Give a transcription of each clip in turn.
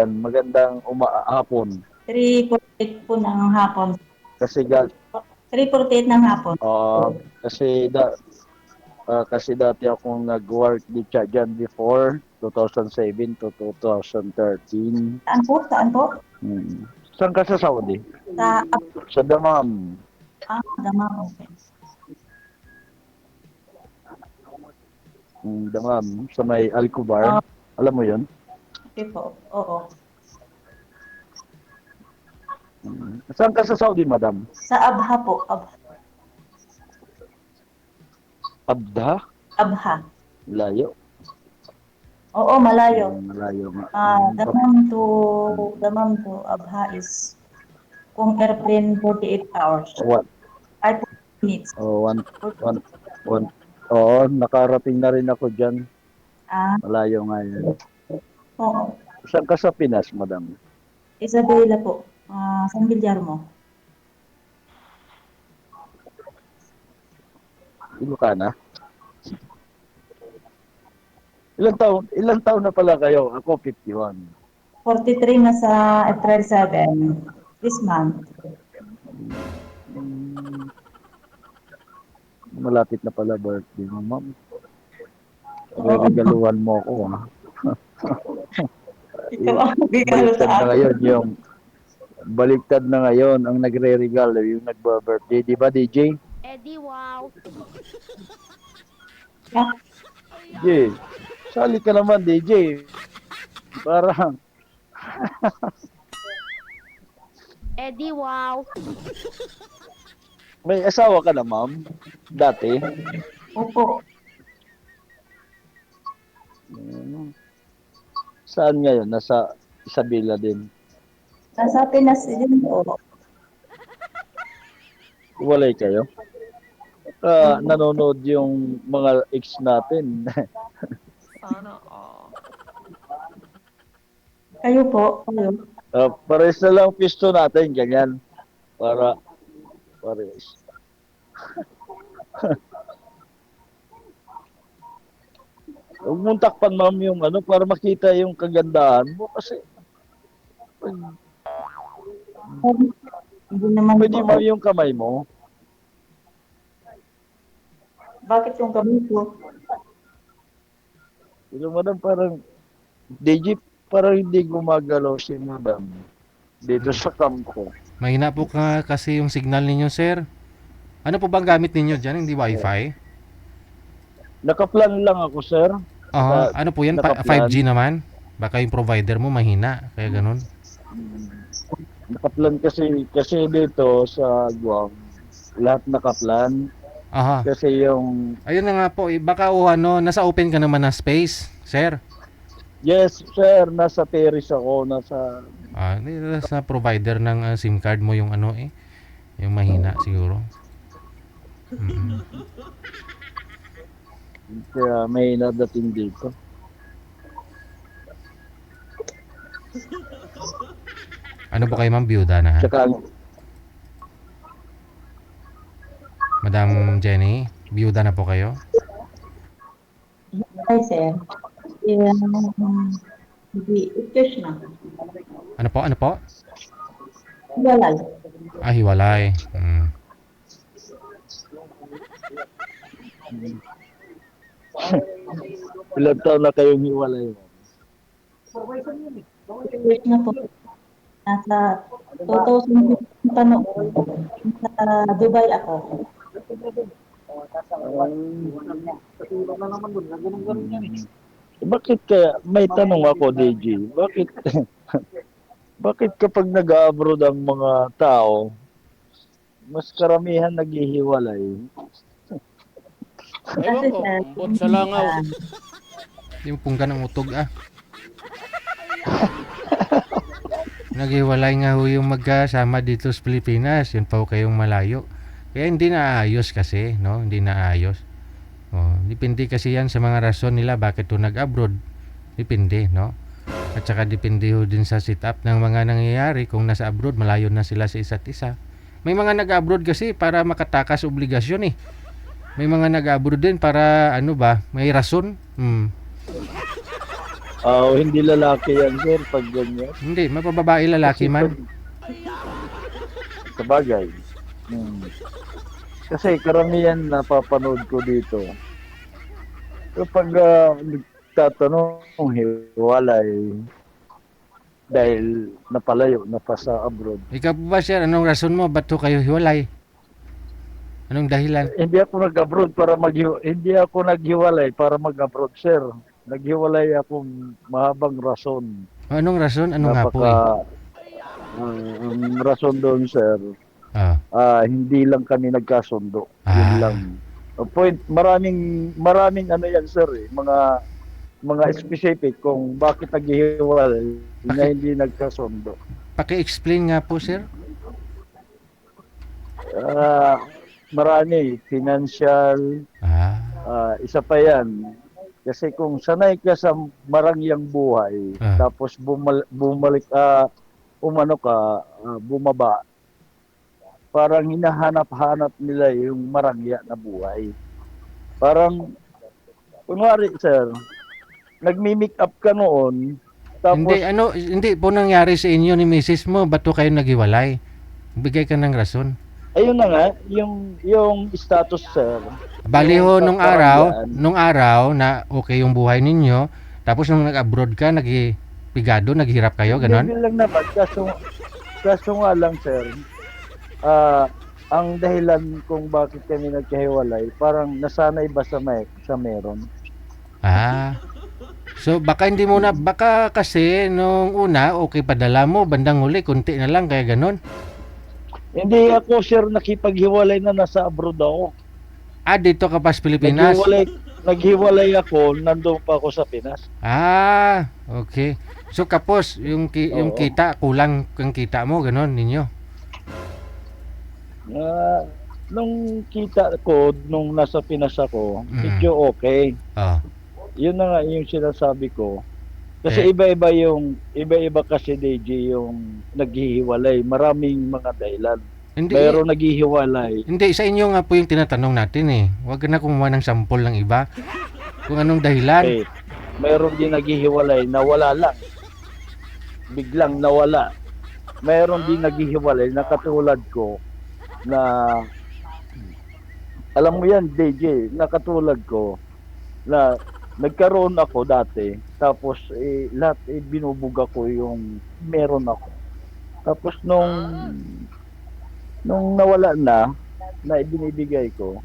Magandang hapon. 3:48 po ng hapon. Kasi ga 3:48 ng hapon. kasi kasi dati akong nag-work diyan before 2007 to 2013. Saan po? Saan po? Saan ka sa Saudi? Sa Sa Dammam. Davao. Okay. Dammam, sa may Oh, Al-Kubar. Alam mo 'yon? okay po. Oo. Saan ka sa Saudi, madam? Sa Abha po. Abda? Abha. Layo. Oo, malayo. Malayo nga. Damam to Abha is kung airplane 48 hours. What? Ay, 40 minutes. One, one, one. Oo, nakarating na rin ako diyan. Ah, Malayo nga yan. oo. Saan ka sa Pinas, madam? Isabela po. San Guillermo. Ilocana? Ilang taon na pala kayo? Ako 51. 43 na sa April 7 this month. Malapit na pala birthday mo, ma'am. Oo. Regaluhan mo ako, ha? Ikaw ang regalo Baliktad sa na akin. ngayon yung baliktad na ngayon ang nagre-regalo yung nagba-birthday, di ba, DJ? Eddie, wow. Yeah. DJ, sali ka naman, DJ. Parang, Eddie, wow. may asawa ka na, ma'am? Dati? Opo. Saan ngayon? Nasa Isabela din. Nasa Pinas din po. Walay kayo? Nanonood yung mga ex natin. Sana all. Kayo po. Kayo. Pares na lang pisto natin, ganyan. Pares. Huwag mong takpan, ma'am, yung para makita yung kagandahan mo. Kasi, Hindi naman pwede, po. ma'am, yung kamay mo. Bakit yung kami po? Yung madam, parang, DJ, parang hindi gumagalaw si madam dito sa kampo. Mahina po kasi yung signal ninyo, sir. Ano po bang gamit ninyo dyan? Hindi Wi-Fi? Nakaplan lang ako, sir. Ano po yan? Nakaplan. 5G naman? Baka yung provider mo mahina, kaya ganun. Nakaplan kasi dito sa Guam, lahat nakaplan. Aha. Kasi yung... Ayun na nga po, baka nasa open ka naman na space, sir. Yes, sir. Nasa terrace ako. Sa provider ng SIM card mo yung yung mahina siguro. Kaya may nadating dito. Ano po kayo, ma'am? Byuda na, ha? Tsaka, Madam Jenny, byuda na po kayo? Hi, sir. Hindi. Ikish na. Ano po? Walay. Hiwalay. ilang taon na kayong hiwalay? Ikish na po. Nasa 2015 pa noon. Sa Dubai ako. Bakit kaya, may tanong ako, DJ, bakit kapag nag-abroad ang mga tao, mas karamihan naghihiwalay? Ewan ko, umbot sa langaw. Yung pungga ng utog, Naghiwalay nga ho yung magkasama dito sa Pilipinas. Yun pa ho kayong malayo. Kaya hindi naayos kasi, no? Hindi naayos. Depende kasi yan sa mga rason nila bakit to nag-abroad. Depende, no? At saka depende ho din sa setup ng mga nangyayari. Kung nasa abroad, malayo na sila sa isa't isa. May mga nag-abroad kasi para makatakas obligasyon, eh. May mga nag-abroad din para, may rason. Hindi lalaki yan, sir, pag ganyan. Hindi, mapababae lalaki Kasi man. sa bagay. Hmm. Kasi karamihan napapanood ko dito. Kapag nagtatanong, hiwalay dahil napalayo, napasa abroad. Ikaw po ba, sir, anong rason mo? Ba't to kayo hiwalay? Anong dahilan? Hindi ako naghiwalay para mag-abroad, sir. Naghiwalay ako mahabang rason. Anong rason? Ano nga po eh? Ang rason doon, sir, Ah, hindi lang kami nagkasundo. Yun Ah. lang. Maraming ano yan, sir, eh. Mga specific kung bakit naghihiwalay na hindi nagkasundo. paki-explain nga po, sir. Marami, financial, isa pa yan. Kasi kung sanay ka sa marangyang buhay, tapos bumalik, bumaba, parang hinahanap-hanap nila yung marangya na buhay. Parang, kunwari, sir, nagmi-make up ka noon, tapos, Hindi po nangyari sa inyo ni Mrs. mo, ba't to kayo naghiwalay? Bigay ka ng rason. ayun na nga, yung status, sir. Bali Yung ho, karangyaan. nung araw na okay yung buhay ninyo, tapos nung nag-abroad ka, nagpigado, naghirap kayo, ganon? Hindi lang naman, kaso nga lang, sir, ang dahilan kung bakit kami nagkahiwalay, parang nasanay ba sa meron? So baka hindi mo na, baka kasi nung una, okay padala mo, bandang huli, kunti na lang, kaya ganon. Hindi ako, sir, nakipaghiwalay na nasa abroad ako. Dito ka pa sa Pilipinas? Naghiwalay ako, nandun pa ako sa Pinas. Okay. So kapos, yung Oo. kita, kulang kang kita mo, ganon ninyo. Nung kita ko, nung nasa Pinas ako, medyo okay. Yun na nga yung sinasabi ko. Kasi iba-iba kasi, DJ, yung naghihiwalay. Maraming mga dahilan. Hindi, Mayroong naghihiwalay. hindi, sa inyo nga po yung tinatanong natin eh. Huwag ka na kumuha ng sample ng iba. Kung anong dahilan. Mayroon din naghihiwalay na wala lang. Biglang nawala. Mayroon din naghihiwalay na katulad ko na alam mo yan, DJ, na katulad ko na nagkaroon ako dati, tapos lahat binubuga ko yung meron ako. Tapos nung nawala na ibinibigay ko,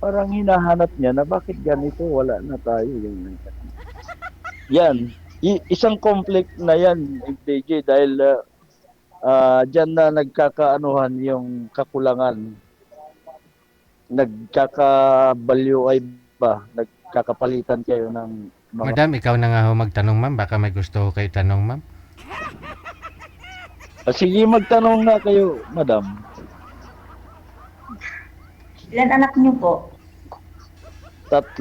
parang hinahanap niya na bakit ganito, wala na tayo. Yan. Isang conflict na yan, DJ, dahil dyan na nagkakaanuhan yung kakulangan. Nagkakabalyo ay ba? Nagkakapalitan kayo ng mga... Madam, ikaw na nga ho magtanong, ma'am. Baka may gusto ko kayo tanong, ma'am. Sige, magtanong na kayo, madam. Ilan anak niyo po? 3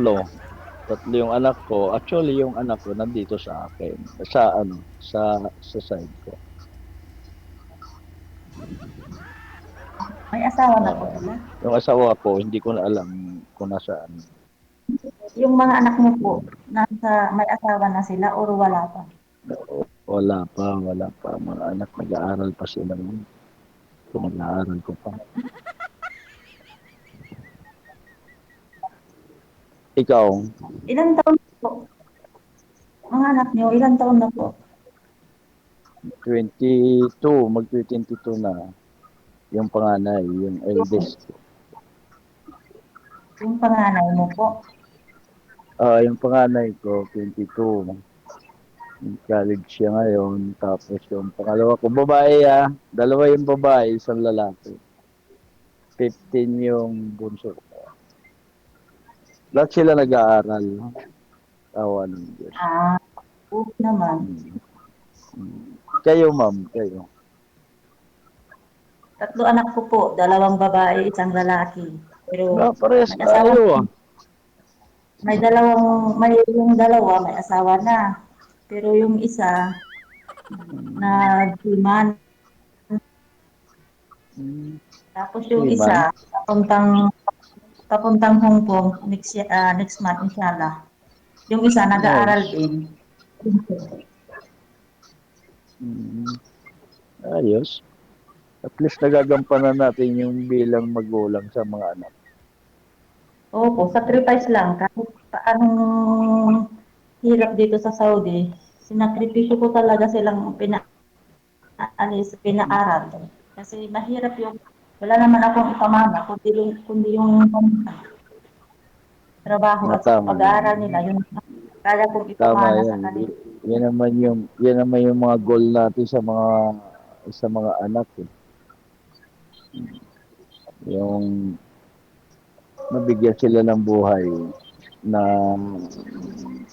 yung anak ko. Actually, yung anak ko nandito sa akin. Sa side ko. May asawa na po sila? Yung asawa ko, hindi ko na alam kung nasaan. Yung mga anak niyo po, may asawa na sila o wala pa? Wala pa. Mga anak, nag-aaral pa sila. Kung nag-aaral ko pa. Ikaw? Ilan taon na po? Mga anak niyo, ilan taon na po? 22, mag-22 na. Yung panganay, yung eldest. Yung panganay mo po? Yung panganay ko, 22. College siya ngayon. Tapos yung pangalawa ko, babae 2 yung babae, 1 lalaki. 15 yung bunso ko. Lahat sila nag-aaral. Awa ng Diyos. Oo naman. Kayo, ma'am, kayo. 3 anak ko po, 2 babae, 1 lalaki. Pero Parehas may asawa. tayo. Yung dalawa, may asawa na. Pero yung isa, nag-iman. Tapos yung isa, papuntang Hong Kong next month, inshallah. Yung isa, nag-aaral din. Mm, ayos. At least nagagampanan natin yung bilang magulang sa mga anak. Opo, sacrifice lang. Kahit paanong hirap dito sa Saudi, sinakripisyo ko talaga silang pinaaral. Kasi mahirap yung, wala naman akong ipamana, kundi yung trabaho Na at sa tama pag-aaral yan. nila, yun kaya kong Tama ipamana sa yan. kanila. Yan naman yung mga goal natin sa mga anak eh. Yung mabigyan sila ng buhay na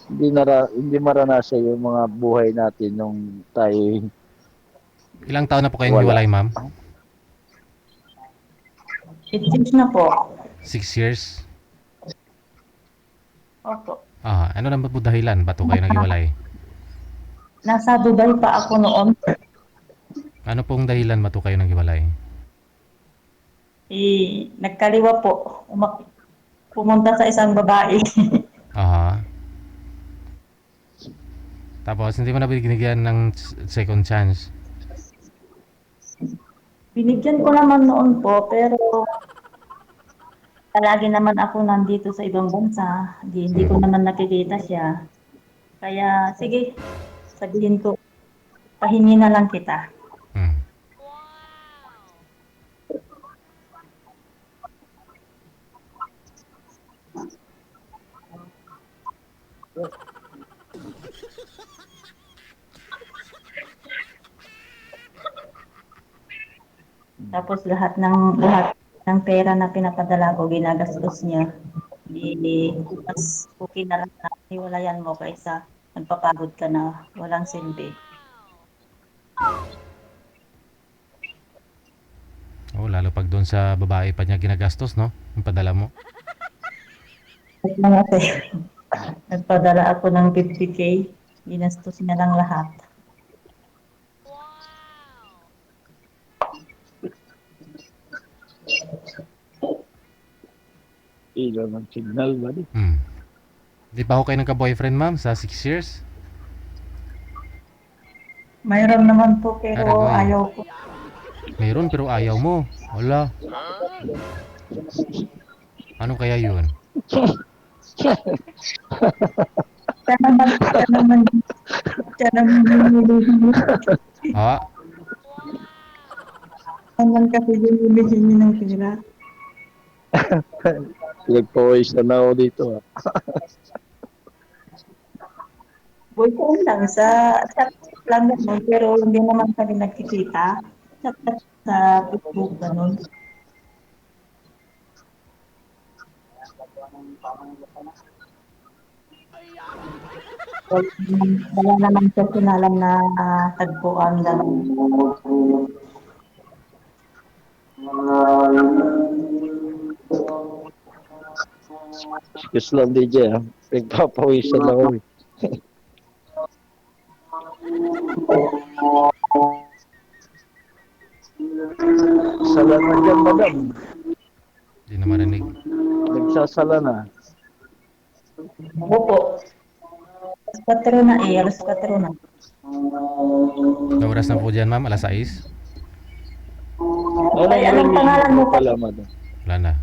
hindi maranasan yung mga buhay natin nung tayo Ilang taon na po kayong wala. hiwalay, ma'am? 8 years na po. 6 years? Opo. Ano naman po dahilan? Ba't po kayo naghiwalay? Nasa Dubai pa ako noon. Ano pong dahilan ba't po kayo naghiwalay? Nagkaliwa po. Pumunta sa isang babae. Aha. Tapos, hindi mo na binigyan ng second chance. Binigyan ko naman noon po, pero palagi naman ako nandito sa ibang bansa. Hindi ko naman nakikita siya. Kaya, sige, sabihin ko, pahingi na lang kita. Hmm. Tapos lahat ng pera na pinapadala ko, ginagastos niya. Mas okay na lang na hiwalayan mo kaysa magpapagod ka na walang silbi. Oh, lalo pag doon sa babae pa niya ginagastos, no? Yung padala mo. At mga nagpadala ako ng 50K, ginastos niya lang lahat. Ilaw ng signal ba di? Hmm. Di pa ako kayo nagka-boyfriend, ma'am, sa 6 years? Mayroon naman po pero Aray. ayaw ko. Mayroon pero ayaw mo. Wala. Ano kaya yun? Siya naman Ha? naman kasi humihingi ng pera. Nagpawis na ako dito ah. Boyfriend lang sa chat lang naman, pero hindi naman kami nagkikita. Chat sa Facebook ganun. Wala naman personalan na tagpuan ganun. Excuse lang DJ ah. Nagpapawisan ako eh. Sala na dyan, madam. Di na marinig. Nagsasala na. Opo. Alas 4 na alas 4 na. May oras na po dyan, ma'am. Alas 6. Anong Ay, anong pangalan mo pala, madam? Wala na.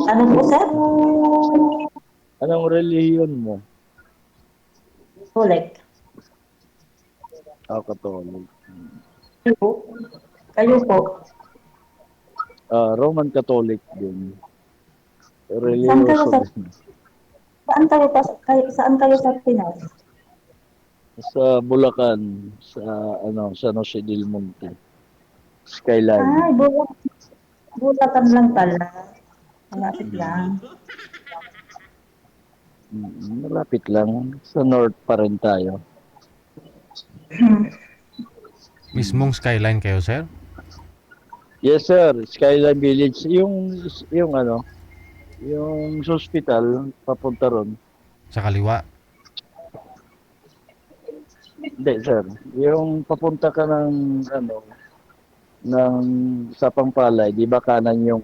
Ano po, sir? Anong relihiyon mo? Ulit. Katolik. Kayo po? Kayo po? Roman Catholic din. Saan kayo Religyoso sa din. saan kayo sa Pinas? Sa Bulacan, sa San Jose del Monte. Skyline. Ay, bulatan lang pala. Malapit lang. Malapit lang. Sa north pa rin tayo. Mismong skyline kayo, sir? Yes, sir. Skyline Village. Yung hospital, papunta ron. Sa kaliwa? Hindi, sir. Yung papunta ka ng sa Pampalay, di ba kanan yung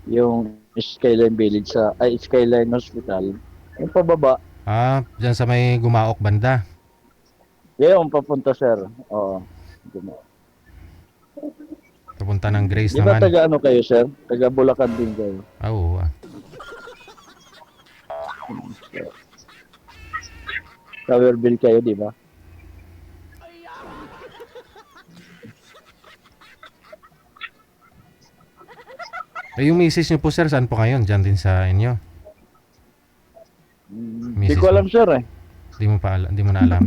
yung Skyline Village Skyline Hospital. Yung pababa. Diyan sa may Gumaok banda. Yung papunta, sir. Oo. Papunta ng Grace Di ba naman. taga ano kayo, sir? Taga Bulacan din kayo. Oo. Towerville kayo, di ba? Yung misis niyo po sir, saan po ngayon? Diyan din sa inyo? Hindi Misis ko alam, mo? sir eh. Hindi mo na alam.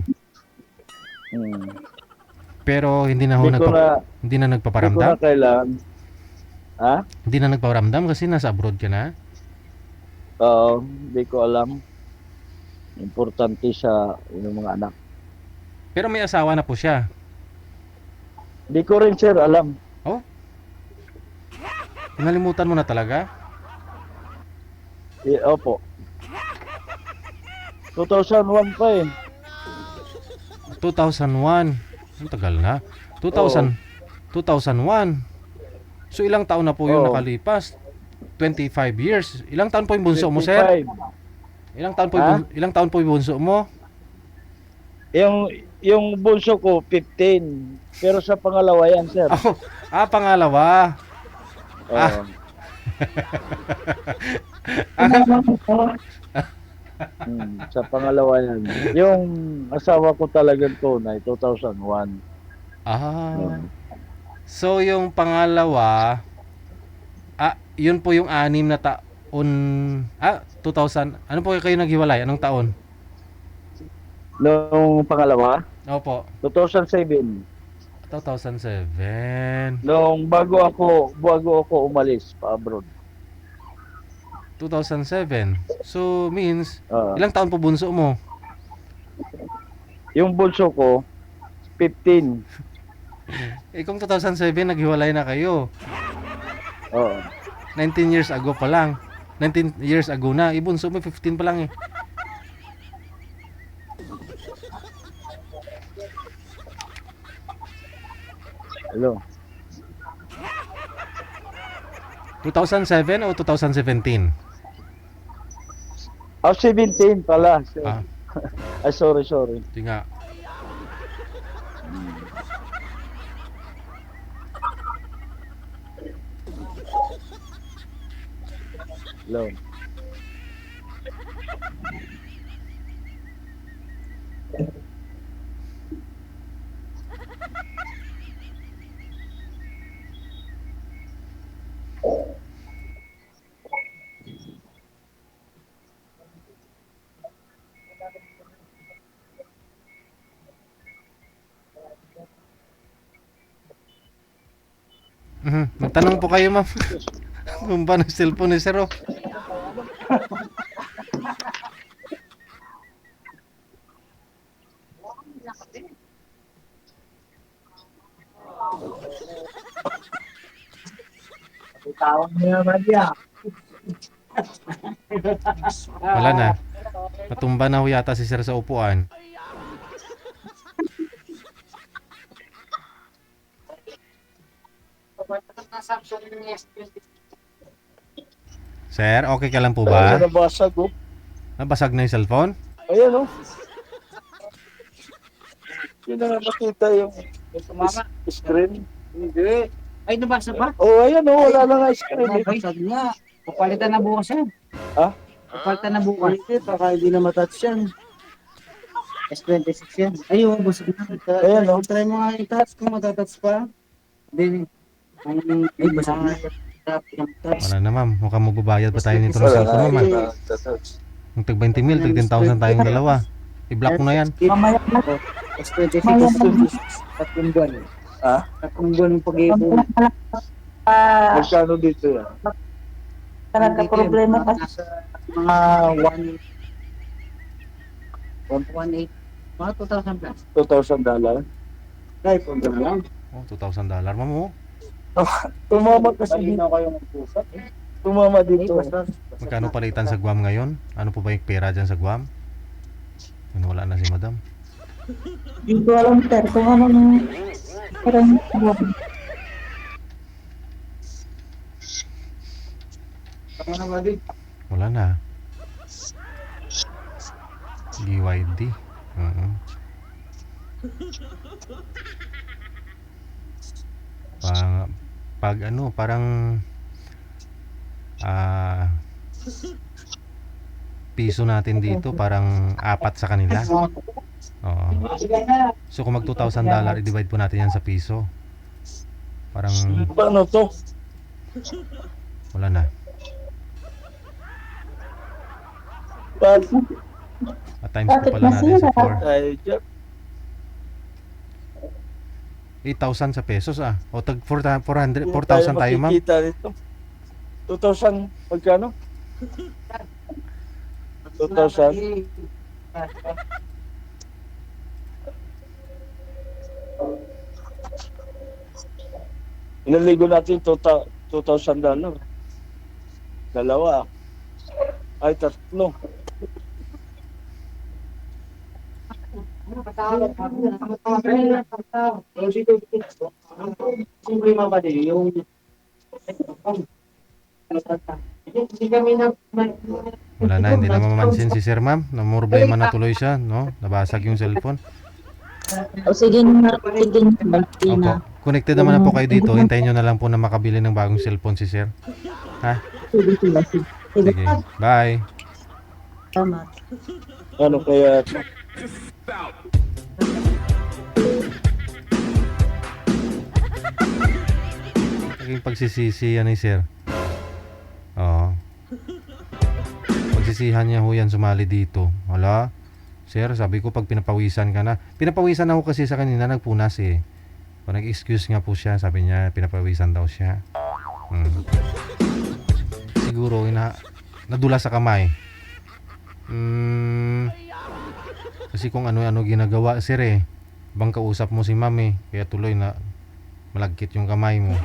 Hmm. Pero hindi na ho Hindi ko na, hindi na hindi ko nagpaparamdam? na kailangan. Ha? Hindi na nagpaparamdam kasi nasa abroad ka na? Oo, hindi ko alam. Importante sa yung mga anak. Pero may asawa na po siya. Hindi ko rin, sir, alam. Kinalimutan mo na talaga? Opo. 2001 pa eh. 2001. Ang tagal na. 2001. So ilang taon na po yung Oo. nakalipas? 25 years. Ilang taon po yung bunso mo, sir? 25. Ilang taon po yung bunso mo? Yung bunso ko, 15. Pero sa pangalawa yan, sir. Pangalawa. Oo. Sa pangalawa yan. Yung asawa ko talagang tunay, 2001. Mm. So yung pangalawa, yun po yung 6 na taon. 2000. Ano po kayo naghiwalay? Anong taon? Nung pangalawa, Opo, 2007. 2007. Nung bago ako umalis pa abroad. 2007. So means Ah, ilang taon po bunso mo? yung bunso ko, 15. Kung 2007 naghiwalay na kayo, Oo. 19 years ago pa lang. 19 years ago na, ibunso mo 15 pa lang eh. Hello. 2007 o 2017? 17 pala. Ah, Ay, sorry. ito nga. Hello. Magtanong po kayo, ma'am. Kung ba ng cellphone ni Sir, oh. Wala na. Natumba na ho yata si Sir sa upuan. Sir, okay ka lang po ba? Nabasag oh. Nabasag na yung cellphone? Ayan oh. Yun na nga makita yung screen. Hindi. Ay, nabasa ba? Oh, ayan oh. Wala na nga screen. Ay, basag nga. Papalitan na bukas yan. Ha? Papalitan na bukas. Hindi, baka hindi na matouch yan. S26 yan. Ay, oh, basag na. Ayan oh. Try mo nga i-touch kung matatouch pa. Hindi. Ay, basag na. Wala na, ma'am. Mukhang magbabayad pa tayo nito ng cellphone mo, ma'am. Yung tag 20 mil, tag 10,000 tayong dalawa. I-block mo na yan. Mamaya na. S26. Tatlong buwan. Ha? Tatlong buwan yung pag-iipon. Magkano dito yan? Talaga problema kasi. Nasa mga 1.8. Mga 2,000 plus. $2,000? Ay, kung lang. Oh, $2,000, ma'am, oh. Tumama kasi dito. Malinaw kayong mag-usap. Tumama Ay, dito. basta. Magkano palitan sa Guam ngayon? Ano po ba yung pera dyan sa Guam? Ano, wala na si madam. Hindi ko alam, sir, kung anong parang Ano ba din? Wala na. BYD. Oo. Pag ano, parang piso natin dito parang 4 sa kanila. Oo. So kung mag $2,000, i-divide po natin yan sa piso. Parang Paano to? wala na. Paano? At times po pala natin sa 4. Ay, Jack. 8,000 sa pesos O tag 4,000 Hindi 4,000 tayo, ma'am. makikita nito. 2,000, magkano? 2,000. Inaligo natin $2,000. Dalawa. Ay, tatlo. Siyempre mabali yung hindi kami na Wala na, hindi na mamansin si Sir, ma'am. Namroblema na tuloy siya, no? Nabasag yung cellphone. O sige na, sige na. Opo. Connected naman na po kayo dito. Hintayin nyo na lang po na makabili ng bagong cellphone si Sir. Ha? Sige. Sige. Bye. Salamat. Ano kaya? Naging pagsisisi yan ni Sir. Oo. Pagsisihan niya ho yan sumali dito. Wala. Sir, sabi ko pag pinapawisan ka na. Pinapawisan ako kasi sa kanina, nagpunas eh. O, nag-excuse nga po siya. Sabi niya, pinapawisan daw siya. Siguro, nadula sa kamay. Kasi kung ano-ano ginagawa, Sir eh. Bang kausap mo si ma'am eh. Kaya tuloy na malagkit yung kamay mo.